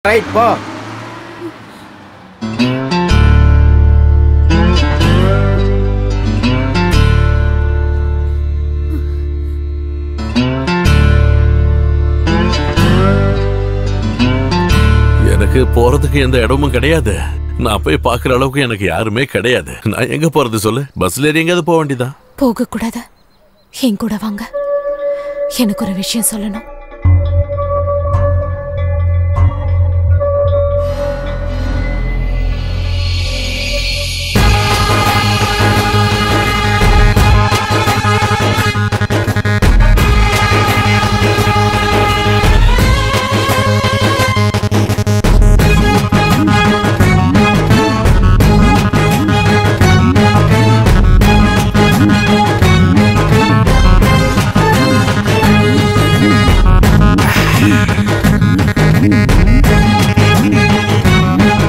Right போ. எனக்கு போறதுக்கு எந்த இடமும் கிடையாது. நான் போய் பாக்குற அளவுக்கு எனக்கு யாருமே கிடையாது. நான் எங்க போறது சொல்லு? பஸ்ல ஏறி எங்கயாவது போக வேண்டியதா? போக கூடாது, என் கூட வாங்க. எனக்கு ஒரு விஷயம் சொல்லணும்.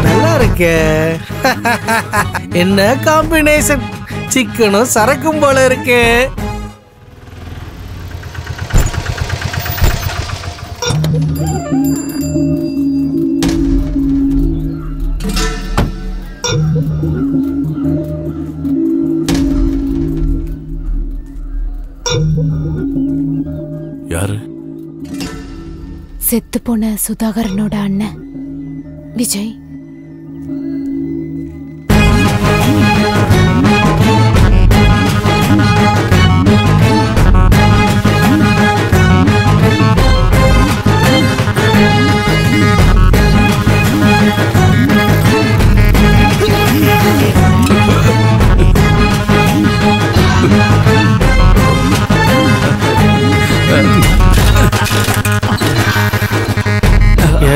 நல்லா இருக்கே. என்ன காம்பினேஷன்! சிக்கனும் சரக்கும் போல இருக்கு. யாரு? செத்து போன சுதாகரனோட அண்ணன் விஜய்.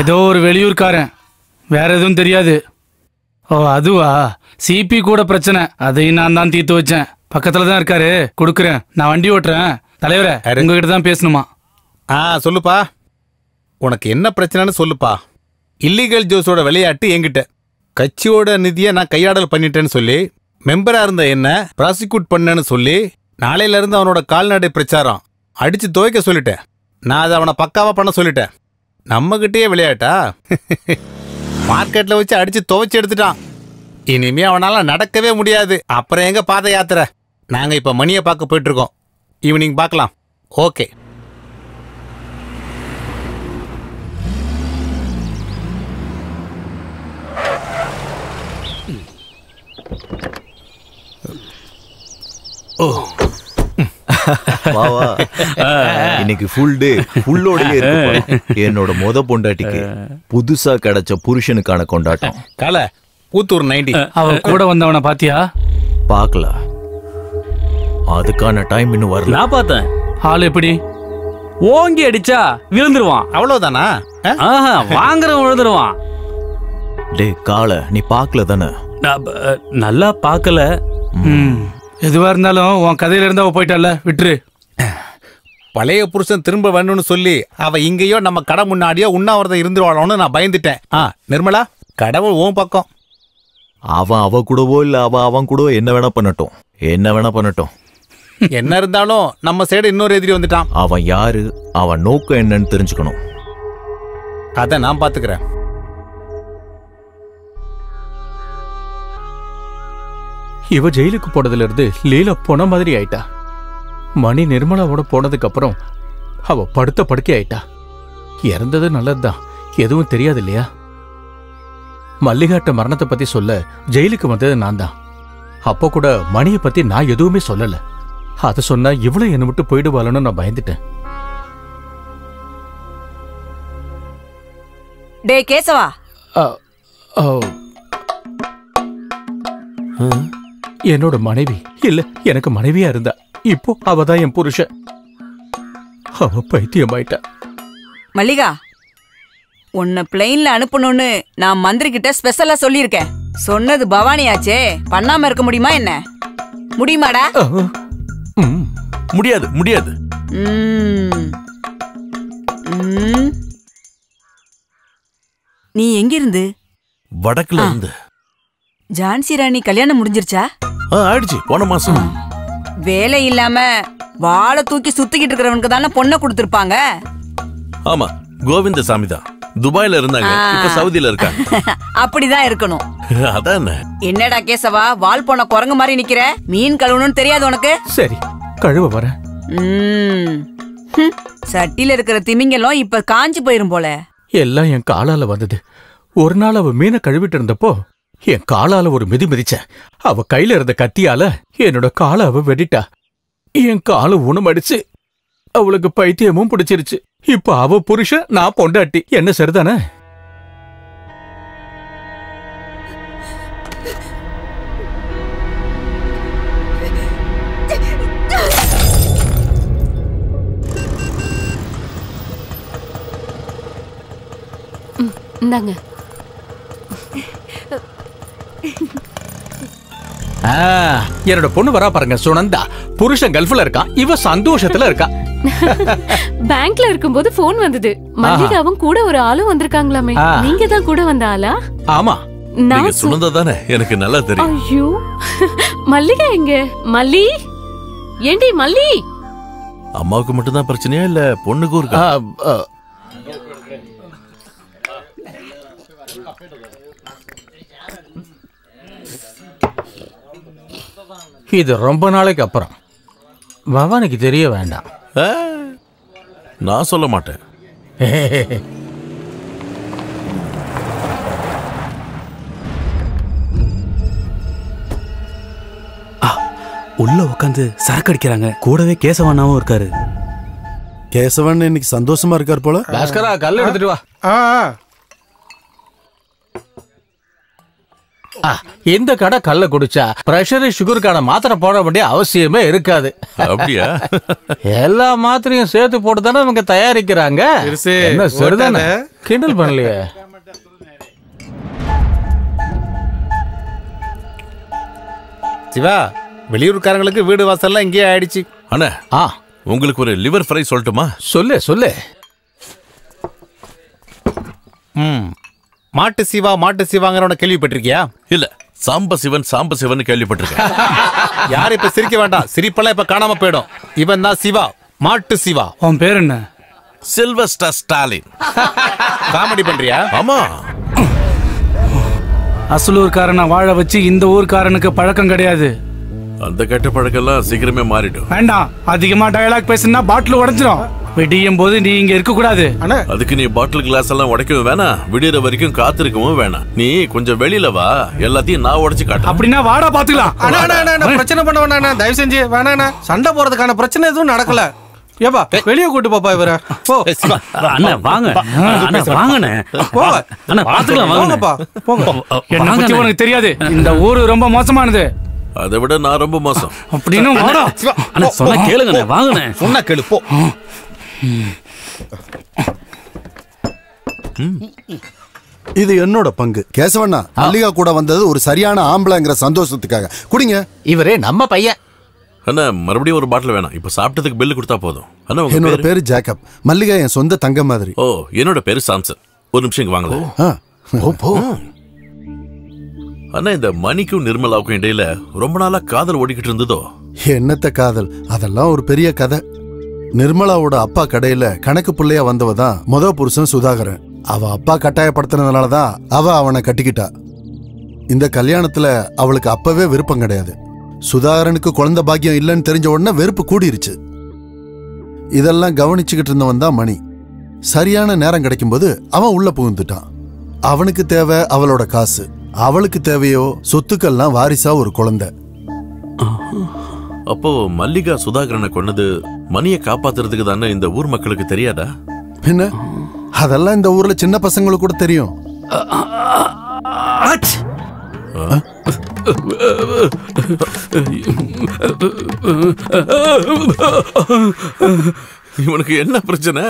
ஏதோ ஒரு வெளியூர்காரன், வேற எதுவும் தெரியாது. ஓ அதுவா? சிபி கூட பிரச்சனை, அதையும் நான் தான் தீர்த்து வச்சேன். பக்கத்துல தான் இருக்காரு, கொடுக்குறேன். நான் வண்டி ஓட்டுறேன். தலைவரே, உங்ககிட்ட தான் பேசணுமா? சொல்லுப்பா. உனக்கு என்ன பிரச்சனைன்னு சொல்லுப்பா. இல்லீகல் ஜோஸோட விளையாட்டு என்கிட்ட. கட்சியோட நிதியை நான் கையாடல் பண்ணிட்டேன்னு சொல்லி மெம்பரா இருந்த என்ன ப்ராசிக்யூட் பண்ணேன்னு சொல்லி நாளையில இருந்து அவனோட கால்நடை பிரச்சாரம் அடிச்சு துவைக்க சொல்லிட்டேன். நான் அதை அவனை பக்காவா பண்ண சொல்லிட்டேன். நம்மகிட்டயே விளையாட்டா? மார்க்கெட்ல வச்சு அடிச்சு துவைச்சு எடுத்துட்டான். இனிமே அவனால நடக்கவே முடியாது. அப்புறம் எங்க பாத யாத்திரை? நாங்க இப்ப மணியை பார்க்க போயிட்டு இருக்கோம். ஈவினிங் பார்க்கலாம். ஓகே. இன்னைக்கு ஃபுல் டே ஃபுல்லோடயே இருக்கு. என்னோட மொத பொண்டாட்டிக்கு புதுசா கிடைச்ச புருஷனுக்கான கொண்டாட்டம். கால பூத்தூர் 90. அவ கூட வந்தவனை பாத்தியா? பாக்கல, அதுக்கான டைம் இன்னும் வரல. நான் பார்த்தேன். ஆள் எப்படி? ஓங்கி அடிச்சா விழுந்துருவான். அவ்வளவுதானா? வாங்குறவன் விழுந்துருவான். டே கால, நீ பாக்கல தானே? நல்லா பாக்கல. எதுவா இருந்தாலும் உன் கதையில இருந்தா போயிட்டால, விட்டுரு. பழைய புருஷன் திரும்ப வேணும்னு சொல்லி அவ இங்கேயோ நம்ம கடை முன்னாடியோ உண்ணாவிரதம் இருந்துருவாளோன்னு நான் பயந்துட்டேன். நிர்மலா, கடவுள் உன் பக்கம். அவன் அவ கூடவோ இல்ல அவன் கூடவோ என்ன வேணா பண்ணட்டும், என்ன வேணா பண்ணட்டும். என்ன இருந்தாலும் நம்ம சைடு இன்னொரு எதிரி வந்துட்டான். அவன் யாரு, அவன் நோக்கம் என்னன்னு தெரிஞ்சுக்கணும். அத நான் பாத்துக்கிறேன். இவ ஜெயிலுக்கு போனதுல இருந்து லீலா போன மாதிரி ஆயிட்டா. மணி நிர்மலாவோட போனதுக்கு அப்புறம் அவ படுத்த படுக்கை ஆயிட்டா. இறந்தது நல்லதுதான், எதுவும் தெரியாது இல்லையா? மல்லிகாட்ட மரணத்தை பத்தி சொல்ல ஜெயிலுக்கு வந்தது நான் தான். அப்போ கூட மணியை பத்தி நான் எதுவுமே சொல்லல. அத சொன்னா இவ்வளவு என்ன விட்டு போயிடுவாளன்னு நான் பயந்துட்டேன். டே கேசவா, என்னோட மனைவி இல்ல, எனக்கு மனைவியா இருந்தா. இப்போ அவதான் என் புருஷன். அவ பைத்தியமாயிட்டா. மல்லிகா, உன்னை பிளெயின்ல அனுப்பணும்னு நான் மந்திரி கிட்ட ஸ்பெஷலா சொல்லியிருக்கேன். சொன்னது பவானியாச்சே, பண்ணாம இருக்க முடியுமா என்ன? முடியுமாடா? முடியாது, முடியாது. நீ எங்க இருந்து? வடக்குல இருந்து. ஜான்சி ராணி கல்யாணம் முடிஞ்சிருச்சா? ஆயிடுச்சு, போன மாசம். வேலை இல்லாம வாழை தூக்கி சுத்திக்கிட்டு இருக்கிறவனுக்கு தானே பொண்ணை கொடுத்திருப்பாங்க. ஆமா, கோவிந்தசாமி தான். துபாயில இருந்தாங்க, இப்ப சவுதியில இருக்காங்க. அப்படிதான் இருக்கணும். அதான். என்னடா கேசவா, வால் போன குரங்கு மாதிரி நிக்கிற? மீன் கழுவணும்னு தெரியாது உனக்கு? சரி, கழுவ வர. சட்டில இருக்கிற திமிங்கலம் இப்ப காஞ்சு போயிரும் போல. எல்லாம் என் காலால வந்தது. ஒரு நாள் அவ மீனை கழுவிட்டு இருந்தப்போ என் காலால ஒரு மிதி மிதிச்சேன். அவ கையில இருந்த கத்தியால என்னோட காலை அவ வெடிட்டா. என் காலை ஊனமடிச்சு அவளுக்கு பைத்தியமும் பிடிச்சிருச்சு. இப்ப அவ புருஷன், நான் பொண்டாட்டி. என்ன சரிதானே? இந்தாங்க. என்னோட பொண்ணு வரா பாருங்க, சுனந்தா. புருஷன் கல்ஃப்ல இருக்கான், இவ சந்தோஷத்துல இருக்கா. பேங்க்ல இருக்கும்போது போன் வந்தது. மல்லிகாவும் கூட ஒரு ஆளும் வந்திருக்காங்களாமே. நீங்க தான் கூட வந்த ஆளா? ஆமா. நீங்க சுனந்தா தானே? எனக்கு நல்லா தெரியும். ஐயோ, மல்லிகா எங்க? மல்லி, ஏண்டி மல்லி? அம்மாவுக்கு மட்டும் தான் பிரச்சனையா இல்ல பொண்ணுக்கும் இருக்கா? இது ரொம்ப நாளைக்கு அப்புறம். பவானிக்கு தெரிய வேண்டாம். நான் சொல்ல மாட்டேன். உள்ள உட்காந்து சரக்கு அடிக்கிறாங்க. கூடவே கேசவண்ணாவும் இருக்காரு. கேசவன் இன்னைக்கு சந்தோஷமா இருக்கார் போல. பாஸ்கரா, கல் எடுத்துட்டு வா. இந்த கடை கல்ல குடிச்சா பிரஷர் சுகருக்கான மாத்திரை போட வேண்டிய அவசியமே இருக்காது. அப்படியா? எல்லா மாத்திரையும் சேர்த்து போட்டு தானே அவங்க தயாரிக்கிறாங்க. என்ன சரிதானே? கிண்டல் பண்ணலையே. சிவா, வெளியூர்காரங்களுக்கு வீடு வாசல்லாம் இங்கேயே ஆயிடுச்சு. அண்ணா, உங்களுக்கு ஒரு லிவர் ஃப்ரை சொல்லட்டுமா? சொல்லு சொல்லு. மாட்டு சிவா மாட்டு சிவாங்கிறவன கேள்விப்பட்டிருக்கியா? இல்ல, சாம்ப சிவன் கேள்விப்பட்டிருக்கேன். யாரும் இப்ப சிரிக்க வேண்டாம், சிரிப்பெல்லாம் இப்ப காணாம போயிடும். இவன் தான் சிவா, மாட்டு சிவா. உன் பேர் என்ன? சில்வஸ்டர் ஸ்டாலின். காமெடி பண்றியா? ஆமா. அசலூர்காரனை வாழ வச்சு இந்த ஊர்காரனுக்கு பழக்கம் கிடையாது. அந்த கெட்ட பழக்கெல்லாம் சீக்கிரமே மாறிடும். வேண்டாம், அதிகமா டயலாக் பேசினா பாட்டில் உடைஞ்சிடும். விடியும் போது நீ இங்க இருக்க கூடாது. அதுக்கு நீ பாட்டில் கிளாஸ் எல்லாம் உடைக்கவும் வேணாம், விடியற வரைக்கும் காத்திருக்கவும் வேணாம். நீ கொஞ்சம் வெளியில வா, எல்லாத்தையும் நான் உடைச்சு காட்டுறேன். அப்படின்னா வாடா பாத்துக்கலாம். பிரச்சனை பண்ண வேணாண்ணா, தயவு செஞ்சு வேணாண்ணா. சண்டை போறதுக்கான பிரச்சனை எதுவும் நடக்கல. ஏப்பா, வெளியே கூட்டு பாப்பா இவர. அண்ணா வாங்க, வாங்கண்ணே. அண்ணா பாத்துக்கலாம், வாங்கப்பா. என்ன பத்தி உனக்கு தெரியாது, இந்த ஊரு ரொம்ப மோசமானது. அதை விட நான் ரொம்ப மோசம். அப்படின்னு வாடா. அண்ணா சொன்னா கேளுங்கண்ணே, வாங்கண்ணே. சொன்னா கேளு, போ. இது என்னோட பங்கு. கேசவண்ணா, மல்லிகா கூட வந்தது ஒரு சரியான ஆம்பளைங்கிற சந்தோஷத்துக்காக குடிங்க. இவரே நம்ம பையன். அண்ணா, மறுபடியும் ஒரு பாட்டில் வேணாம். இப்ப சாப்பிட்டதுக்கு பில்லு கொடுத்தா போதும். அண்ணா, என்னோட பேரு ஜேக்கப். மல்லிகா என் சொந்த தங்க மாதிரி. ஓ, என்னோட பேரு சாம்சன். ஒரு நிமிஷம் இங்க வாங்கல. அண்ணா, இந்த மணிக்கும் நிர்மலாவுக்கும் இடையில ரொம்ப நாளா காதல் ஓடிக்கிட்டு இருந்ததோ? என்னத்த காதல், அதெல்லாம் ஒரு பெரிய கதை. நிர்மலாவோட அப்பா கடையில கணக்கு பிள்ளையா வந்தவ தான் முத புருஷன் சுதாகரன். அவ அப்பா கட்டாயப்படுத்தினதுனாலதான் அவ அவனை கட்டிக்கிட்டா. இந்த கல்யாணத்துல அவளுக்கு அப்பவே விருப்பம் கிடையாது. சுதாகரனுக்கு குழந்தை பாக்கியம் இல்லைன்னு தெரிஞ்ச உடனே வெறுப்பு கூடிருச்சு. இதெல்லாம் கவனிச்சுக்கிட்டு இருந்தவன் தான் மணி. சரியான நேரம் கிடைக்கும்போது அவன் உள்ள புகுந்துட்டான். அவனுக்கு தேவை அவளோட காசு, அவளுக்கு தேவையோ சொத்துக்கள்லாம் வாரிசா ஒரு குழந்தை. அப்போ மல்லிகா சுதாகரனை கொன்னது மணியை காப்பாத்துறதுக்கு தானே இந்த ஊர் மக்களுக்கு தெரியாதா? என்ன, அதெல்லாம் இந்த ஊர்ல சின்ன பசங்களுக்கு கூட தெரியும். இவனுக்கு என்ன பிரச்சனை?